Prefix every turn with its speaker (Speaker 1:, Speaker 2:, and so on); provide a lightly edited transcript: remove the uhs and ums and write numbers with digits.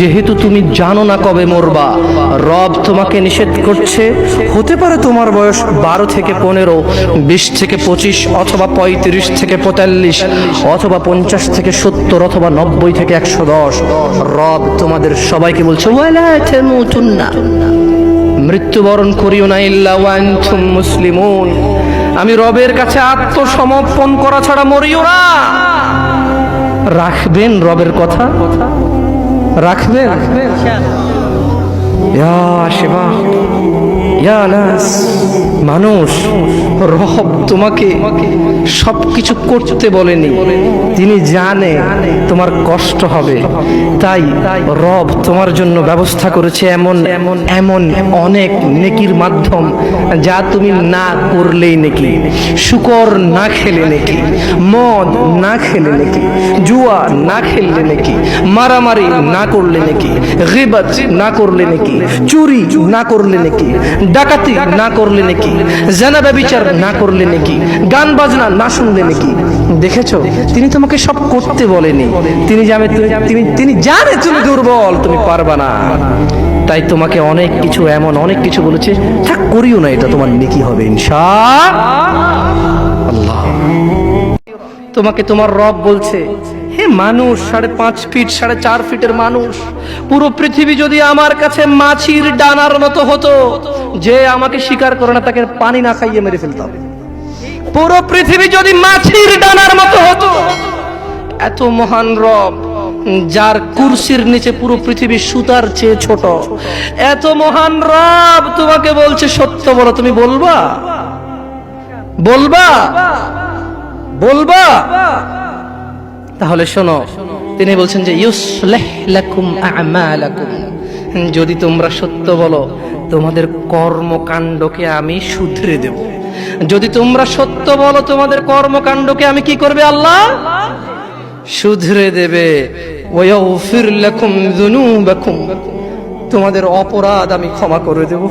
Speaker 1: যেহেতু তুমি জানো না কবে মরবা, রব তোমাকে নিষেধ করছে। হতে পারে তোমার বয়স 12 থেকে 15, 20 থেকে 25, অথবা 35 থেকে 45, অথবা 50 থেকে 70, অথবা 90 থেকে 110। রব তোমাদের সবাইকে বলছে ওয়ালা তামুতুন্না, মৃত্যুবরণ করিও না ইল্লা ওয়া আনতুম মুসলিমুন। আমি রবের কাছে আত্মসমর্পণ করা ছাড়া মরিও না। রাখবেন রবের কথা? রাখবেন? ইয়া শিবা, ইয়া নাস, মানুষ, রব তোমাকে সবকিছু করতে বলেনি। তিনি জানে তোমার কষ্ট হবে, তাই রব তোমার জন্য ব্যবস্থা করেছে এমন এমন এমন অনেক নেকির মাধ্যম, যা তুমি না করলেই নেকি। শুকর না খেলে নেকি, মদ না খেলে নেকি, জুয়া না খেললে নেকি, মারামারি না করলে নেকি, গীবত না করলে নেকি, চুরি না করলে নেকি, ডাকাতি না করলে নেকি, জিনা ব্যভিচার না করলে নেকি, গান বাজনা না শুনলে নেকি। দেখেছো, তিনি তোমাকে সব করতে বলেনি। তিনি জানে তুমি দুর্বল, তুমি পারবা না, তাই তোমাকে অনেক কিছু অনেক কিছু বলেছে। থাক, করিও না, এটা তোমার নেকি হবে ইনশাআল্লাহ। তোমাকে তোমার রব বলছে, হে মানুষ, 5.5 ফিট 4.5 ফিটের মানুষ, পুরো পৃথিবী যদি আমার কাছে মাছির ডানার মতো হতো, যে আমাকে স্বীকার করে না তাকে পানি না খাইয়ে মেরে ফেলতাম। পুরো পৃথিবী যদি মাছির ডানার মতো হতো, এত মহান রব, যার কুরসির নিচে পুরো পৃথিবী সুতার চেয়ে ছোট, এত মহান রব তোমাকে বলছে সত্য বলো। তুমি বলবা? বলবা? বলবা? তাহলে শোনো, তিনি বলছেন যে ইউসলিহ লাকুম আ'মালাকুম, যদি তোমরা সত্য বলো তোমাদের কর্মকাণ্ডকে আমি শুধরে দেব। যদি তোমরা সত্য বলো তোমাদের কর্মকাণ্ডকে আমি কি করবে? আল্লাহ শুধরে দেবে। ওয়াগফির লাকুম যুনুবাকুম, তোমাদের অপরাধ আমি ক্ষমা করে দেব।